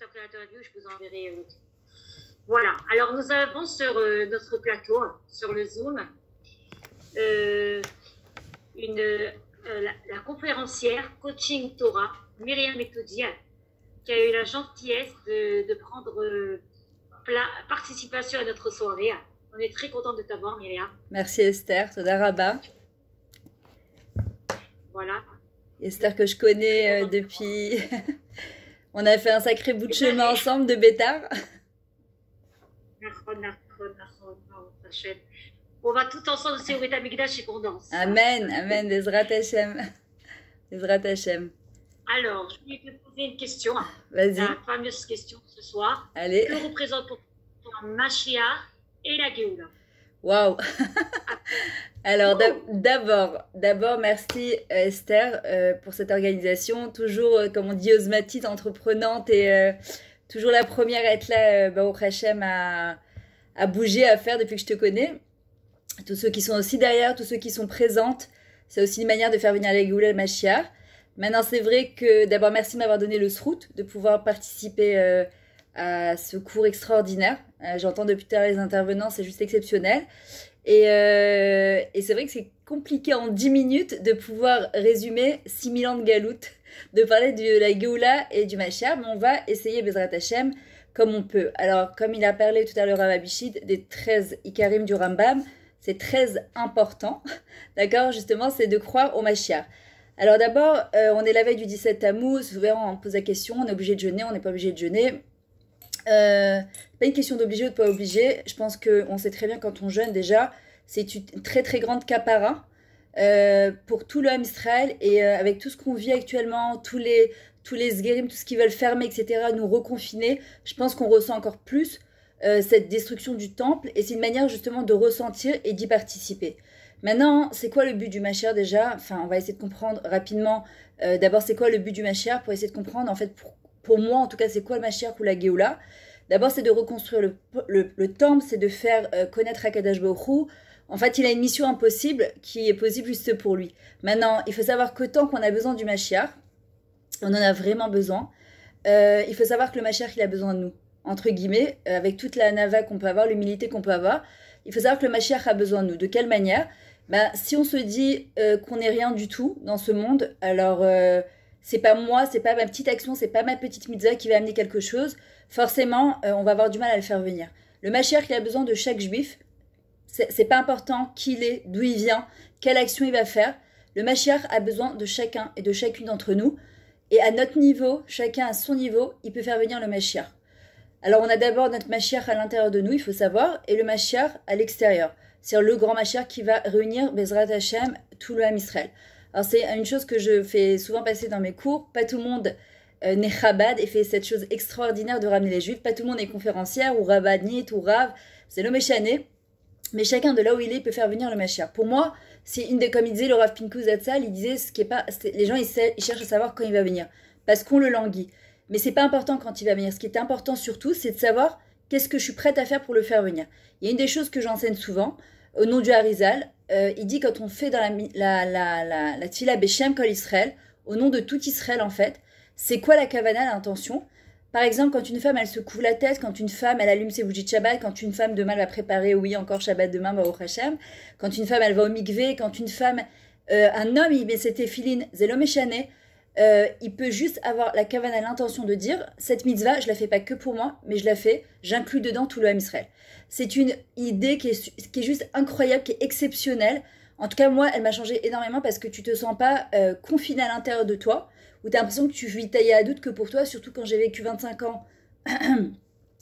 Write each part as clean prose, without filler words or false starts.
juste après l'interview, je vous enverrai. Voilà. Alors, nous avons sur notre plateau, sur le Zoom, la conférencière coaching Torah, Myriam Metodia, qui a eu la gentillesse de prendre participation à notre soirée. On est très content de t'avoir, Myriam. Merci Esther, Toda Rabba. Voilà. Esther que je connais depuis... On a fait un sacré bout de chemin ensemble de Bétar. On va tout ensemble aussi au Beth Amikdash et qu'on danse. Amen, amen, Bezrat Hashem. Bezrat Hashem. Alors, je voulais te poser une question. Vas-y. La fameuse question ce soir. Allez. Que représente pour toi Mashiach et la Géoula? Waouh. Alors, d'abord, merci Esther pour cette organisation. Toujours, comme on dit, osmatite, entreprenante et toujours la première à être là, Baruch Hashem, à bouger, à faire depuis que je te connais. Tous ceux qui sont aussi derrière, tous ceux qui sont présentes, c'est aussi une manière de faire venir la Géoula et le Mashiach. Maintenant, c'est vrai que d'abord, merci de m'avoir donné le srout, de pouvoir participer à ce cours extraordinaire. J'entends depuis tout à l'heure les intervenants, c'est juste exceptionnel. Et c'est vrai que c'est compliqué en 10 minutes de pouvoir résumer 6000 ans de galoute, de parler de la Géoula et du Mashiach, mais on va essayer, Bezrat Hashem, comme on peut. Alors, comme il a parlé tout à l'heure à Abishid, des 13 Ikarim du Rambam, c'est très important, d'accord? Justement, c'est de croire au Mashiach. Alors d'abord, on est la veille du 17 Tammuz, souvent on pose la question, on est obligé de jeûner, on n'est pas obligé de jeûner. Pas une question d'obligé ou de pas obligé, je pense qu'on sait très bien quand on jeûne déjà, c'est une très très grande capara pour tout le Ham Israël et avec tout ce qu'on vit actuellement, tous les sguérim, tout ce qu'ils veulent fermer, etc., nous reconfiner, je pense qu'on ressent encore plus cette destruction du temple et c'est une manière justement de ressentir et d'y participer. Maintenant, c'est quoi le but du Mashiach déjà? Enfin, on va essayer de comprendre rapidement. D'abord, c'est quoi le but du Mashiach pour essayer de comprendre, en fait, pour moi, en tout cas, c'est quoi le Mashiach ou la Géoula? D'abord, c'est de reconstruire le temple, c'est de faire connaître Akadosh Baruch Hu. En fait, il a une mission impossible qui est possible juste pour lui. Maintenant, il faut savoir que tant qu'on a besoin du Mashiach, on en a vraiment besoin. Il faut savoir que le Mashiach, il a besoin de nous, entre guillemets, avec toute la nava qu'on peut avoir, l'humilité qu'on peut avoir. Il faut savoir que le Mashiach a besoin de nous. De quelle manière? Si on se dit qu'on n'est rien du tout dans ce monde, alors c'est pas moi, c'est pas ma petite action, c'est pas ma petite mitzvah qui va amener quelque chose, forcément on va avoir du mal à le faire venir. Le Mashiach, il a besoin de chaque juif, c'est pas important qui il est, d'où il vient, quelle action il va faire. Le Mashiach a besoin de chacun et de chacune d'entre nous, et à notre niveau, chacun à son niveau, il peut faire venir le Mashiach. Alors on a d'abord notre Mashiach à l'intérieur de nous, il faut savoir, et le Mashiach à l'extérieur. C'est le grand Mashiach qui va réunir Bezrat Hashem, tout le Ham Israël. Alors c'est une chose que je fais souvent passer dans mes cours. Pas tout le monde n'est Chabad et fait cette chose extraordinaire de ramener les Juifs. Pas tout le monde est conférencière ou Rabbinit ou Rav. C'est le Méchané. Mais chacun de là où il est peut faire venir le Mashiach. Pour moi, c'est une des, comme il disait le Rav Pinkou Zatzal, il disait ce qui est pas, les gens ils cherchent à savoir quand il va venir parce qu'on le languit. Mais c'est pas important quand il va venir. Ce qui est important surtout, c'est de savoir qu'est-ce que je suis prête à faire pour le faire venir. Il y a une des choses que j'enseigne souvent, au nom du Harizal, il dit quand on fait dans la Tfila Beshem Kol Israël, au nom de tout Israël en fait, c'est quoi la kavana, l'intention? Par exemple, quand une femme elle se couvre la tête, quand une femme elle allume ses bougies de Shabbat, quand une femme demain va préparer, oui encore Shabbat demain, Baruch Hashem, quand une femme elle va au mikvé, quand une femme, un homme il met ses téphilines, Zelo Meshane, il peut juste avoir la kavana, l'intention de dire cette mitzvah, je la fais pas que pour moi, mais je la fais, j'inclus dedans tout le Ham Israël. C'est une idée qui est juste incroyable, qui est exceptionnelle. En tout cas, moi, elle m'a changé énormément parce que tu te sens pas confiné à l'intérieur de toi, où tu as l'impression que tu vis taillé à doute que pour toi, surtout quand j'ai vécu 25 ans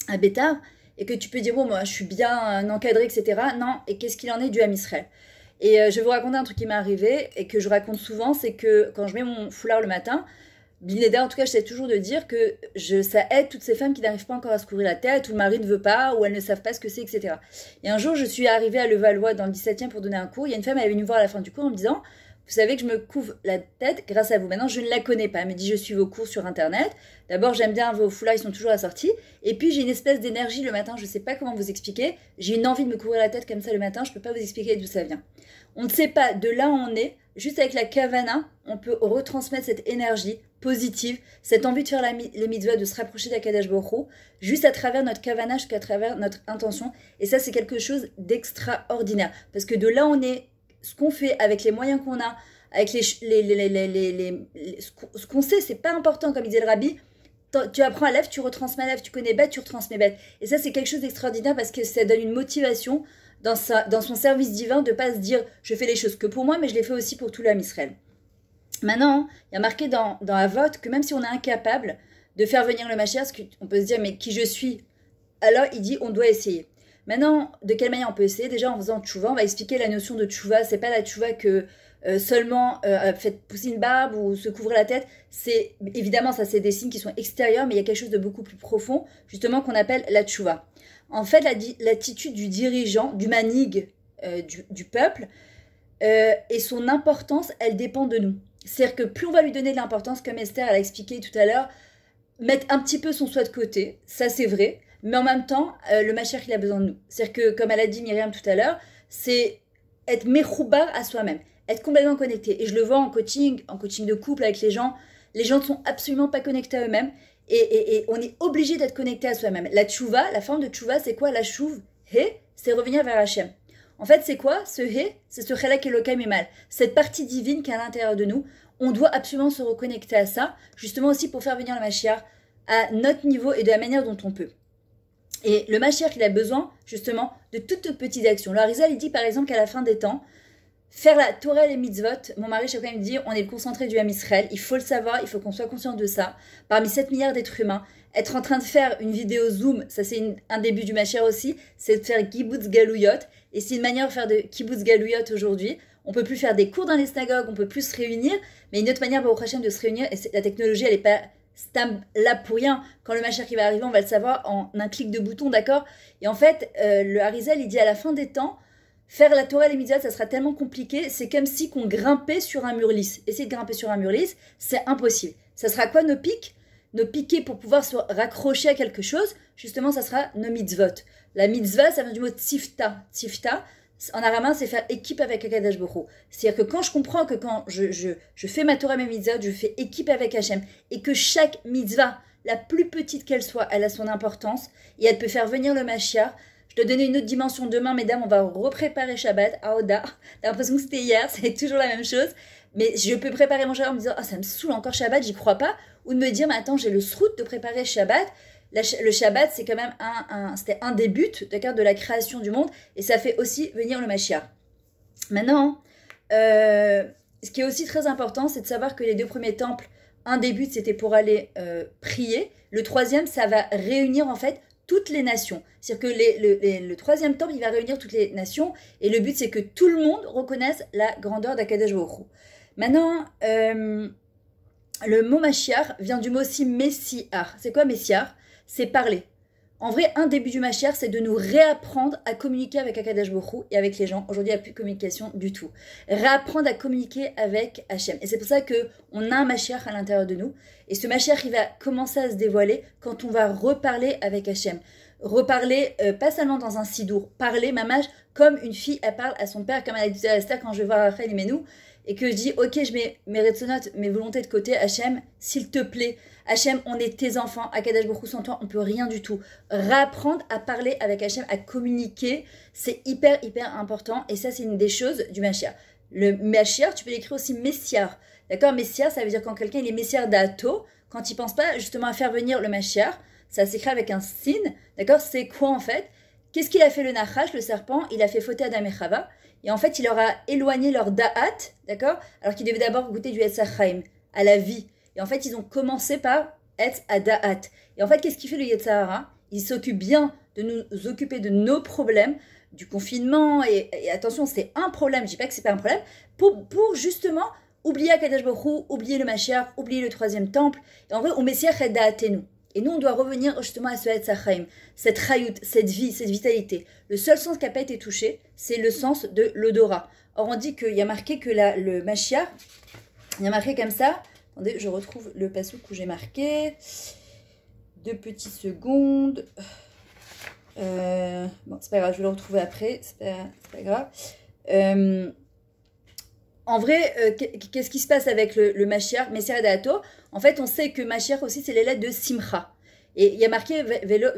à Bétar, et que tu peux dire, bon, moi, je suis bien encadrée, etc. Non, et qu'est-ce qu'il en est du Ham Israël? Et je vais vous raconter un truc qui m'est arrivé et que je raconte souvent, c'est que quand je mets mon foulard le matin, Blineda, en tout cas, j'essaie toujours de dire que ça aide toutes ces femmes qui n'arrivent pas encore à se couvrir la tête, ou le mari ne veut pas, ou elles ne savent pas ce que c'est, etc. Et un jour, je suis arrivée à Levallois dans le 17e pour donner un cours. Il y a une femme, elle est venue me voir à la fin du cours en me disant « Vous savez que je me couvre la tête grâce à vous. Maintenant, je ne la connais pas. Elle me dit « Je suis vos cours sur Internet. D'abord, j'aime bien vos foulards, ils sont toujours assortis. Et puis, j'ai une espèce d'énergie le matin. Je ne sais pas comment vous expliquer. J'ai une envie de me couvrir la tête comme ça le matin. Je ne peux pas vous expliquer d'où ça vient. On ne sait pas de là où on est. Juste avec la kavana, on peut retransmettre cette énergie positive, cette envie de faire les mitzvahs, de se rapprocher d'Akadosh Baruch Hu, juste à travers notre kavana, à travers notre intention. Et ça, c'est quelque chose d'extraordinaire. Parce que de là, on est, ce qu'on fait avec les moyens qu'on a, avec ce qu'on sait, c'est pas important, comme disait le rabbi. Tu apprends à lèvres, tu retransmets à lèvres, tu connais bête, tu retransmets bête. Et ça, c'est quelque chose d'extraordinaire parce que ça donne une motivation dans son service divin de pas se dire je fais les choses que pour moi, mais je les fais aussi pour tout l'âme Israël. Maintenant, il y a marqué dans Avot que même si on est incapable de faire venir le Mashiach, parce qu'on peut se dire mais qui je suis, alors il dit on doit essayer. Maintenant, de quelle manière on peut essayer? Déjà en faisant tchouva, on va expliquer la notion de tchouva. C'est pas la tchouva que seulement faites pousser une barbe ou se couvrir la tête. C'est évidemment ça, c'est des signes qui sont extérieurs, mais il y a quelque chose de beaucoup plus profond, justement qu'on appelle la tchouva. En fait, l'attitude du dirigeant, du manig du peuple et son importance, elle dépend de nous. C'est-à-dire que plus on va lui donner de l'importance, comme Esther elle a expliqué tout à l'heure, mettre un petit peu son soi de côté, ça c'est vrai, mais en même temps, le Mashiach il a besoin de nous. C'est-à-dire que, comme elle a dit Myriam tout à l'heure, c'est être mechoubar à soi-même, être complètement connecté. Et je le vois en coaching de couple avec les gens ne sont absolument pas connectés à eux-mêmes, et on est obligé d'être connecté à soi-même. La tchouva, la forme de tchouva, c'est quoi? La chouv, c'est revenir vers Hachem. En fait, c'est quoi? Ce c'est ce chelak Elokaim Emal. Cette partie divine qui est à l'intérieur de nous, on doit absolument se reconnecter à ça, justement aussi pour faire venir le Mashiach à notre niveau et de la manière dont on peut. Et le Mashiach, il a besoin, justement, de toutes petites actions. Le Harizal, il dit, par exemple, qu'à la fin des temps, faire la Torah et les mitzvot, mon mari, chaque fois, il me dit, on est le concentré du Ham Israël, il faut le savoir, il faut qu'on soit conscient de ça. Parmi 7 milliards d'êtres humains, être en train de faire une vidéo Zoom, ça c'est un début du Mashiach aussi, c'est de faire Kibbutz Galouyot. Et c'est une manière de faire de Kibbutz Galouyot aujourd'hui. On peut plus faire des cours dans les synagogues, on peut plus se réunir, mais une autre manière, Baruch Hashem, de se réunir, et la technologie, elle n'est pas là pour rien. Quand le Mashiach qui va arriver, on va le savoir en un clic de bouton, d'accord? Et en fait, le Harizal, il dit à la fin des temps, faire la Torah et les mitzvot, ça sera tellement compliqué, c'est comme si qu'on grimpait sur un mur lisse. Essayer de grimper sur un mur lisse, c'est impossible. Ça sera quoi nos pics? Nos piquets pour pouvoir se raccrocher à quelque chose, justement, ça sera nos mitzvot. La mitzvah, ça vient du mot tzifta. Tzifta, en araméen, c'est faire équipe avec Akadosh Baruch Hu. C'est-à-dire que quand je comprends que quand je fais ma Torah, mes mitzvot, je fais équipe avec Hachem, et que chaque mitzvah, la plus petite qu'elle soit, elle a son importance, et elle peut faire venir le Mashiach. Je dois donner une autre dimension demain, mesdames, on va repréparer Shabbat à Oda. J'ai l'impression que c'était hier, c'est toujours la même chose. Mais je peux préparer mon Shabbat en me disant, ça me saoule encore Shabbat, j'y crois pas. Ou de me dire, mais attends, j'ai le srout de préparer Shabbat. Le Shabbat, c'est quand même c'était un des buts, d'accord, de la création du monde. Et ça fait aussi venir le Mashiach. Maintenant, ce qui est aussi très important, c'est de savoir que les 2 premiers temples, un des buts, c'était pour aller prier. Le 3e, ça va réunir en fait toutes les nations. C'est-à-dire que le 3e temple, il va réunir toutes les nations. Et le but, c'est que tout le monde reconnaisse la grandeur d'Akadosh Baruch Hu. Maintenant, le mot Mashiach vient du mot aussi Messiar. C'est quoi Messiar? C'est parler. En vrai, un début du Mashiach, c'est de nous réapprendre à communiquer avec Akadosh Baruch Hu et avec les gens. Aujourd'hui, il n'y a plus de communication du tout. Réapprendre à communiquer avec Hachem. Et c'est pour ça qu'on a un Mashiach à l'intérieur de nous. Et ce Mashiach, il va commencer à se dévoiler quand on va reparler avec Hachem. Reparler, pas seulement dans un sidour, parler, mamage, comme une fille, elle parle à son père, comme elle a dit à Esther quand je vais voir Rachel Imenou, et que je dis, ok, je mets mes retsonotes, mes volontés de côté, Hachem, s'il te plaît, Hachem, on est tes enfants, Akadosh Baruch Hu, sans toi, on peut rien du tout. Réapprendre à parler avec Hachem, à communiquer, c'est hyper important, et ça, c'est une des choses du Mashiach. Le Mashiach, tu peux l'écrire aussi Messiar, d'accord? Messiar, ça veut dire quand quelqu'un, il est Messiar d'Ato, quand il pense pas justement à faire venir le Mashiach, ça s'écrit avec un sin, d'accord? C'est quoi en fait? Qu'est-ce qu'il a fait le Nachash, le serpent? Il a fait fauter Adam et Chava. Et en fait, il leur a éloigné leur da'at, d'accord? Alors qu'ils devaient d'abord goûter du Etz Chaim, à la vie. Et en fait, ils ont commencé par Etz à da'at. Et en fait, qu'est-ce qu'il fait le Yetzirah? Il s'occupe bien de nous occuper de nos problèmes, du confinement. Et attention, c'est un problème, je dis pas que c'est pas un problème, pour justement oublier Akadosh Baruch Hu, oublier le Mashiach, oublier le 3e temple. Et en vrai, on Messiach et da'atenu. Et nous, on doit revenir justement à ce Etz Chaim, cette Chayout, cette vie, cette vitalité. Le seul sens qui n'a pas été touché, c'est le sens de l'odorat. Or, on dit qu'il y a marqué que le Mashiach, il y a marqué comme ça. Attendez, je retrouve le passouk où j'ai marqué. 2 petites secondes. Bon, c'est pas grave, je vais le retrouver après. C'est pas grave. En vrai, qu'est-ce qui se passe avec le Mashiach, Messiah Dato? En fait, on sait que Mashiach aussi, c'est les lettres de Simcha. Et il y a marqué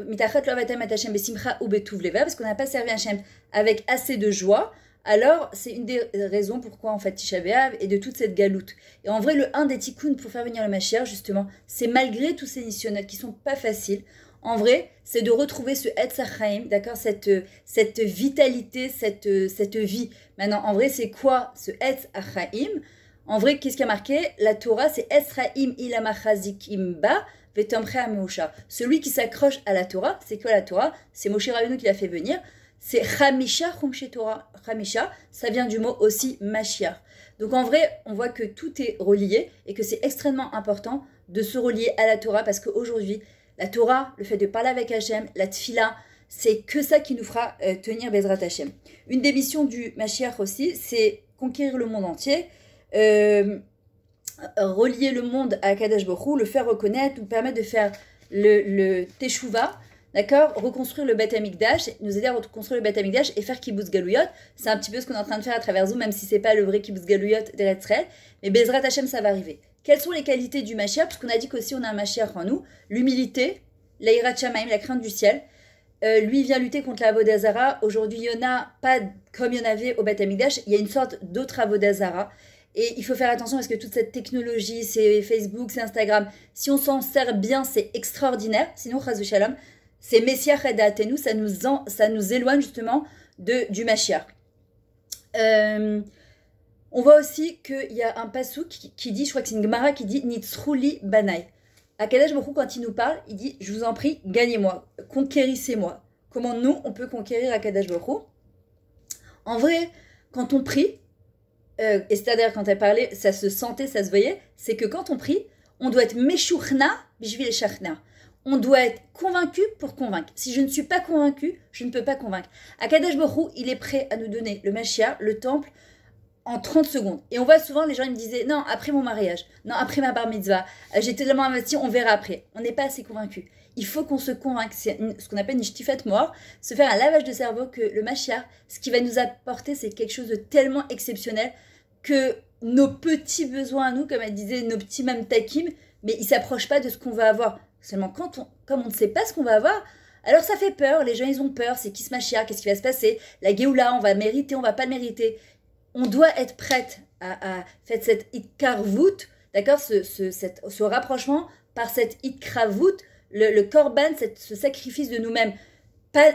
Mitachat lo avatem et Hashem besimcha ou betuv leva, parce qu'on n'a pas servi Hashem avec assez de joie. Alors, c'est une des raisons pourquoi, en fait, Tisha B'Av et de toute cette galoute. Et en vrai, un des tikkuns pour faire venir le Mashiach, justement, c'est malgré tous ces missionnaires qui sont pas faciles, en vrai, c'est de retrouver ce Etz HaChaim, d'accord, cette vitalité, cette vie. Maintenant, en vrai, c'est quoi ce Etz HaChaim? En vrai, qu'est-ce qui a marqué? La Torah, c'est Etz HaChaim ilamachazikim ba vetomre ameusha. Celui qui s'accroche à la Torah, c'est quoi la Torah? C'est Moshe Rabbeinu qui l'a fait venir. C'est Chamisha Chumshe Torah. Chamisha, ça vient du mot aussi Mashiach. Donc en vrai, on voit que tout est relié et que c'est extrêmement important de se relier à la Torah parce qu'aujourd'hui, la Torah, le fait de parler avec Hachem, la Tfila, c'est que ça qui nous fera tenir Bezrat Hachem. Une des missions du Mashiach aussi, c'est conquérir le monde entier, relier le monde à Kadosh Baruch Hu, le faire reconnaître, nous permettre de faire le Teshuvah, d'accord, reconstruire le Beth Amikdash, nous aider à reconstruire le Beth Amikdash et faire Kibbutz Galouyot. C'est un petit peu ce qu'on est en train de faire à travers Zoom, même si c'est pas le vrai Kibbutz Galouyot d'Eretz Israël, mais Bezrat Hachem, ça va arriver. Quelles sont les qualités du Mashiach? Parce qu'on a dit qu'aussi on a un Mashiach en nous. L'humilité, l'Eirat Shamaim, la crainte du ciel. Lui, il vient lutter contre la Avodah Zara. Aujourd'hui, il n'y en a pas comme il y en avait au Beth Amikdash. Il y a une sorte d'autre Avodah Zara. Et il faut faire attention parce que toute cette technologie, c'est Facebook, c'est Instagram. Si on s'en sert bien, c'est extraordinaire. Sinon, Chas v'Shalom, c'est Messiah Redatenu, ça nous éloigne justement du Mashiach. On voit aussi qu'il y a un passouk qui dit, je crois que c'est une Gemara qui dit Nitzruli Banai. Akadosh Baruch Hu, quand il nous parle, il dit je vous en prie, gagnez-moi, conquérissez-moi. Comment nous, on peut conquérir Akadosh Baruch Hu? En vrai, quand on prie, et c'est-à-dire quand elle parlait, ça se sentait, ça se voyait, c'est que quand on prie, on doit être Meshuchna bishvil shachna. On doit être convaincu pour convaincre. Si je ne suis pas convaincu, je ne peux pas convaincre. Akadosh Baruch Hu, il est prêt à nous donner le Mashiach, le temple, en 30 secondes. Et on voit souvent, les gens ils me disaient, non, après mon mariage, non, après ma bar mitzvah, j'ai tellement investi, on verra après. On n'est pas assez convaincu. Il faut qu'on se convainque. C'est ce qu'on appelle une shtifat mort, se faire un lavage de cerveau que le Mashiach, ce qui va nous apporter, c'est quelque chose de tellement exceptionnel que nos petits besoins à nous, comme elle disait, nos petits mamtakim, mais ils ne s'approchent pas de ce qu'on va avoir. Seulement, comme on ne sait pas ce qu'on va avoir, alors ça fait peur. Les gens, ils ont peur. C'est qui ce Mashiach? Qu'est-ce qui va se passer? La Géoula, on va mériter, on va pas le mériter. On doit être prête à faire cette itkarvout, d'accord, ce rapprochement par cette itkarvout, le korban, ce sacrifice de nous-mêmes. Pas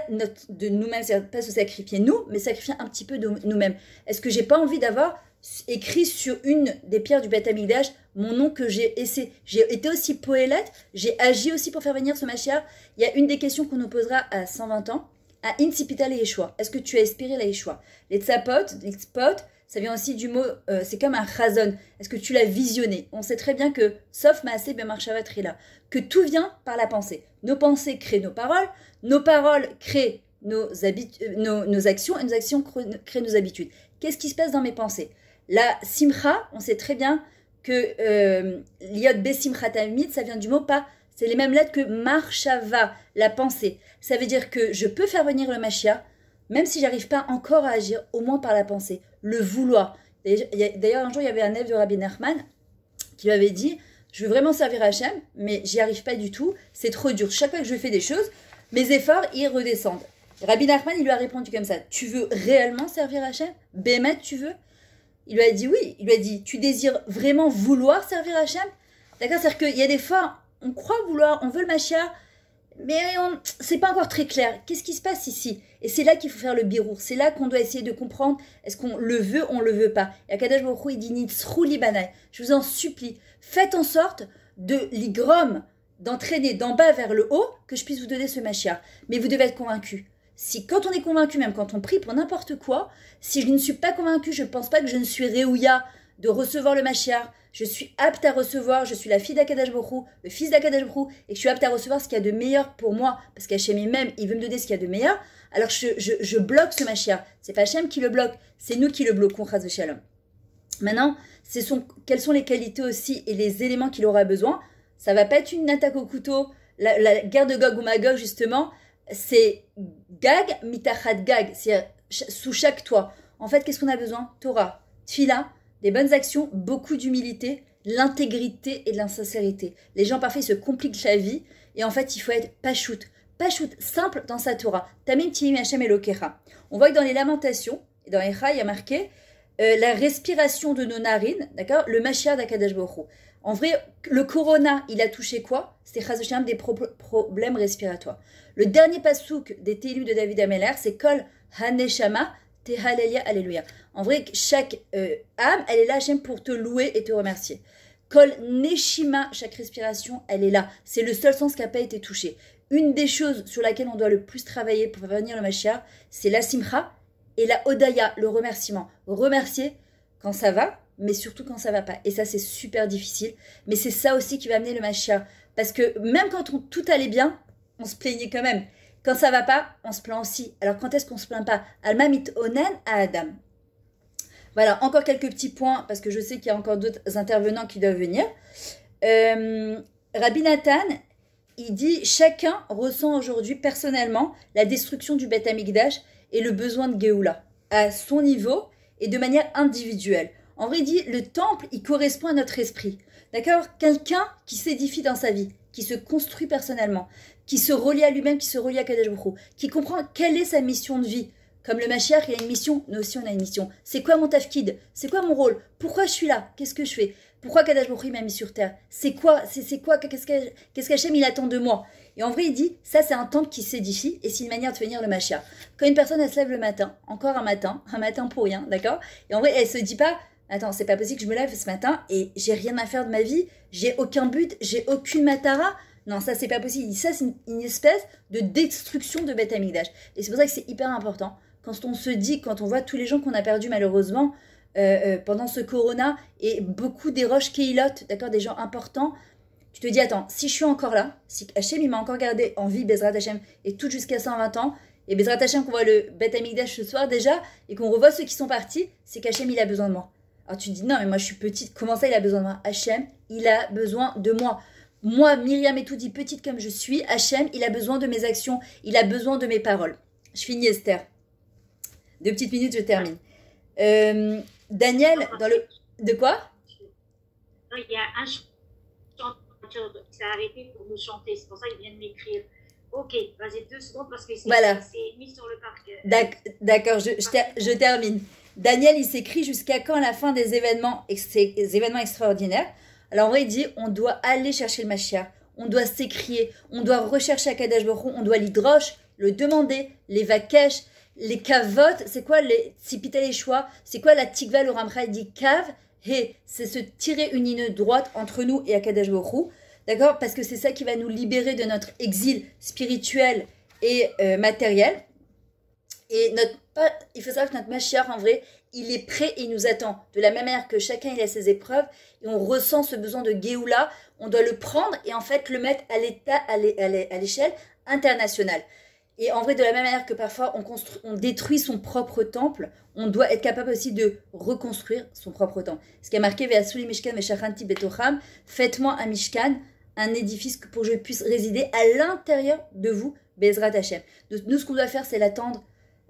de nous-mêmes, c'est-à-dire pas se sacrifier nous, mais sacrifier un petit peu de nous-mêmes. Est-ce que j'ai pas envie d'avoir écrit sur une des pierres du Beth Amikdash mon nom que j'ai essayé? J'ai été aussi poélette, j'ai agi aussi pour faire venir ce Mashiach. Il y a une des questions qu'on nous posera à 120 ans, à Incipita le Yeshua. Est-ce que tu as espéré la Yeshua? Les spot, ça vient aussi du mot, c'est comme un chazon. Est-ce que tu l'as visionné? On sait très bien que, sauf Maaseh B'Marshava Trila, que tout vient par la pensée. Nos pensées créent nos paroles créent nos actions, et nos actions créent nos habitudes. Qu'est-ce qui se passe dans mes pensées? La simcha, on sait très bien que l'iod besimcha tamid, ça vient du mot pas. C'est les mêmes lettres que marshava, la pensée. Ça veut dire que je peux faire venir le Mashiach, même si j'arrive pas encore à agir, au moins par la pensée, le vouloir. D'ailleurs, un jour, il y avait un élève de Rabbi Nachman qui lui avait dit, je veux vraiment servir Hachem, mais j'y arrive pas du tout, c'est trop dur. Chaque fois que je fais des choses, mes efforts, ils redescendent. Rabbi Nachman, il lui a répondu comme ça, tu veux réellement servir Hachem? Bémet, tu veux? Il lui a dit oui, il lui a dit, tu désires vraiment vouloir servir Hachem? D'accord, c'est-à-dire qu'il y a des fois, on croit vouloir, on veut le Mashiach, mais c'est pas encore très clair. Qu'est-ce qui se passe ici? Et c'est là qu'il faut faire le birour. C'est là qu'on doit essayer de comprendre. Est-ce qu'on le veut ou on le veut pas? Et Akadosh Baruch Hu, il dit Nitzrou libanai. Je vous en supplie, faites en sorte de l'igrom, d'entraîner d'en bas vers le haut, que je puisse vous donner ce Mashiach. Mais vous devez être convaincu. Si quand on est convaincu, même quand on prie pour n'importe quoi, si je ne suis pas convaincu, je ne pense pas que je ne suis réouïa de recevoir le Mashiach, je suis apte à recevoir, je suis la fille d'Akadosh Baruch Hu, le fils d'Akadosh Baruch Hu, et que je suis apte à recevoir ce qu'il y a de meilleur pour moi, parce qu'Hachem même, il veut me donner ce qu'il y a de meilleur, alors je bloque ce Mashiach. C'est pas Hachem qui le bloque, c'est nous qui le bloquons, Chas v'Shalom. Maintenant, quelles sont les qualités aussi et les éléments qu'il aura besoin? Ça va pas être une attaque au couteau, la guerre de Gog ou Magog, justement, c'est Gag, mitachat Gag, c'est sous chaque toit. En fait, qu'est-ce qu'on a besoin? Torah, Tfila, des bonnes actions, beaucoup d'humilité, l'intégrité et de l'insincérité. Les gens parfaits se compliquent la vie et en fait il faut être pachout, simple dans sa Torah. Tamim tinim Hashem Elokecha. On voit que dans les Lamentations, et dans Echa, il y a marqué la respiration de nos narines, d'accord, le Mashiach d'Akadosh Baruch Hu. En vrai, le corona, il a touché quoi? C'était Chazoshem des problèmes respiratoires. Le dernier pasouk des Télim de David Ameller, c'est Kol Haneshama Tehalelia Alléluia. En vrai, chaque âme, elle est là, Hachem, pour te louer et te remercier. Kol Neshima, chaque respiration, elle est là. C'est le seul sens qui n'a pas été touché. Une des choses sur laquelle on doit le plus travailler pour faire venir le Mashiach, c'est la Simcha et la Odaya, le remerciement. Remercier quand ça va, mais surtout quand ça va pas. Et ça, c'est super difficile. Mais c'est ça aussi qui va amener le Mashiach. Parce que même quand tout allait bien, on se plaignait quand même. Quand ça va pas, on se plaint aussi. Alors quand est-ce qu'on se plaint pas? Alma mit onen à Adam. Voilà, encore quelques petits points, parce que je sais qu'il y a encore d'autres intervenants qui doivent venir. Rabbi Nathan, il dit, chacun ressent aujourd'hui personnellement la destruction du Beth Amikdash et le besoin de Géoula, à son niveau et de manière individuelle. En vrai, il dit, le temple, il correspond à notre esprit. D'accord? Quelqu'un qui s'édifie dans sa vie, qui se construit personnellement, qui se relie à lui-même, qui se relie à Kadosh Baruch Hu, qui comprend quelle est sa mission de vie. Comme le Mashiach, il a une mission, nous aussi on a une mission. C'est quoi mon tafkid? C'est quoi mon rôle? Pourquoi je suis là? Qu'est-ce que je fais? Pourquoi Kadosh Baruch Hu m'a mis sur terre? C'est quoi? Qu'est-ce qu'Hachem il attend de moi? Et en vrai, il dit, ça c'est un temple qui s'édifie et c'est une manière de venir le Mashiach. Quand une personne elle se lève le matin, encore un matin pour rien, d'accord? Et en vrai, elle se dit pas, attends, c'est pas possible que je me lève ce matin et j'ai rien à faire de ma vie, j'ai aucun but, j'ai aucune matara. Non, ça c'est pas possible. Il dit ça, c'est une espèce de destruction de Beth Amikdash. Et c'est pour ça que c'est hyper important. Quand on se dit, quand on voit tous les gens qu'on a perdus malheureusement pendant ce corona et beaucoup des roches Keilot, d'accord, des gens importants, tu te dis, attends, si je suis encore là, si Hachem il m'a encore gardé en vie, Bezrat Hachem, et tout jusqu'à 120 ans, et Bezrat Hachem qu'on voit le Beth Amikdash ce soir déjà, et qu'on revoit ceux qui sont partis, c'est qu'Hachem il a besoin de moi. Alors tu te dis, non mais moi je suis petite, comment ça il a besoin de moi? Hachem, il a besoin de moi. Moi, Myriam et tout dit, petite comme je suis, Hachem, il a besoin de mes actions, il a besoin de mes paroles. Je finis Esther. 2 petites minutes, je termine. Daniel, dans le... De quoi? Il y a un chanteur qui s'est arrêté pour nous chanter, c'est pour ça qu'il vient de m'écrire. Ok, vas-y 2 secondes parce que c'est mis sur le parc. D'accord, je termine. Daniel, il s'écrit jusqu'à quand la fin des événements extraordinaires. Alors en vrai, il dit, on doit aller chercher le Mashiach, on doit s'écrier, on doit rechercher Akadosh Baruch Hu, on doit l'hydroche, le demander, les vakesh, les kavot, c'est quoi les tzipita les choix, c'est quoi la tikva, le Ramcha, il dit kav, et c'est se tirer une ligne droite entre nous et Akadosh Baruch Hu, d'accord, parce que c'est ça qui va nous libérer de notre exil spirituel et matériel. Et il faut savoir que notre Mashiach, en vrai, il est prêt et il nous attend. De la même manière que chacun il a ses épreuves et on ressent ce besoin de Géoula, on doit le prendre et en fait le mettre à l'échelle internationale. Et en vrai, de la même manière que parfois on détruit son propre temple, on doit être capable aussi de reconstruire son propre temple. Ce qui a marqué Ve'asuli Mishkan Ve'shachanti Betocham, faites-moi un Mishkan, un édifice pour que je puisse résider à l'intérieur de vous, Bezrat Hashem. Nous, ce qu'on doit faire, c'est l'attendre.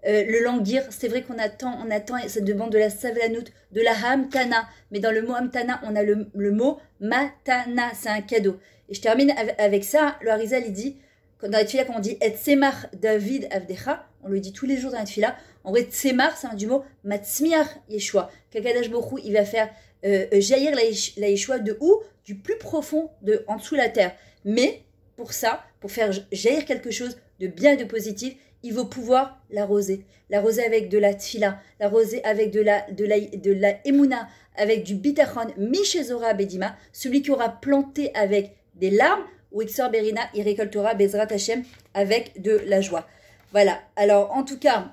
Le languir, c'est vrai qu'on attend, ça demande de la savlanout, de la hamtana, mais dans le mot hamtana, on a le mot matana, c'est un cadeau. Et je termine avec ça, le Harizal, il dit, dans la tefila, quand on dit et tsemar David avdecha, on le dit tous les jours dans la tefila, en vrai, tsemar, c'est du mot matzmiar Yeshua, qu'Akadosh Baruch Hu, il va faire jaillir la Yeshua de où? Du plus profond, en dessous de la terre. Mais, pour ça, pour faire jaillir quelque chose de bien et de positif, il faut pouvoir l'arroser. L'arroser avec de la tfila, l'arroser avec de la emuna, avec du bitachon, mishezora bedima, celui qui aura planté avec des larmes, ou Ixor Berina, il récoltera Bezrat Hashem avec de la joie. Voilà. Alors, en tout cas,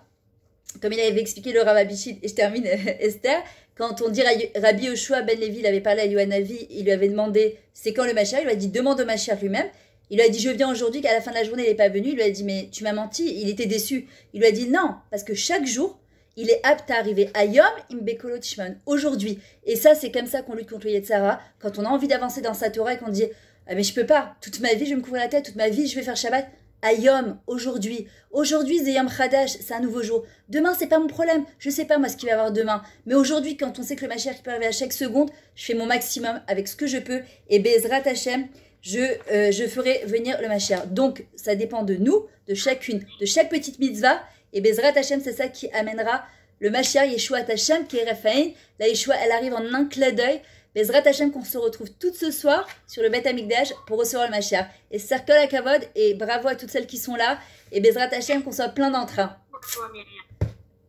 comme il avait expliqué le Rav Abichid, et je termine Esther, quand on dit Rabbi Yoshua ben Levi, il avait parlé à Yohanavi, il lui avait demandé c'est quand le Mashiach, il lui a dit demande au Mashiach lui-même. Il lui a dit je viens aujourd'hui, qu'à la fin de la journée il n'est pas venu. Il lui a dit mais tu m'as menti. Il était déçu. Il lui a dit non, parce que chaque jour il est apte à arriver à Yom Imbekolo Tishman, aujourd'hui. Et ça c'est comme ça qu'on lutte contre le Yetzara, quand on a envie d'avancer dans sa Torah et qu'on dit ah mais je peux pas, toute ma vie je vais me couvrir la tête, toute ma vie je vais faire Shabbat. Ayom, aujourd'hui. Aujourd'hui, c'est Yom Chadash, c'est un nouveau jour. Demain, c'est pas mon problème. Je sais pas moi ce qu'il va y avoir demain. Mais aujourd'hui, quand on sait que le Mashiach peut arriver à chaque seconde, je fais mon maximum avec ce que je peux. Et Bezrat Hashem, je ferai venir le Mashiach. Donc, ça dépend de nous, de chacune, de chaque petite mitzvah. Et Bezrat Hashem, c'est ça qui amènera le Mashiach Yeshua Hashem, qui est Raphaël. La Yeshua, elle arrive en un clin d'œil. Bezrat Hashem, qu'on se retrouve tout ce soir sur le Beth Amikdash pour recevoir le Mashiach. Et Cercle à Kavod, et bravo à toutes celles qui sont là. Et Bezrat Hashem, qu'on soit plein d'entrain.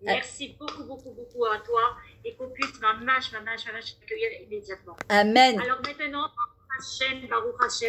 Merci beaucoup, beaucoup, beaucoup à toi. Et qu'on puisse ma mâche accueillir immédiatement. Amen. Alors maintenant, Hashem, Baruch Hashem.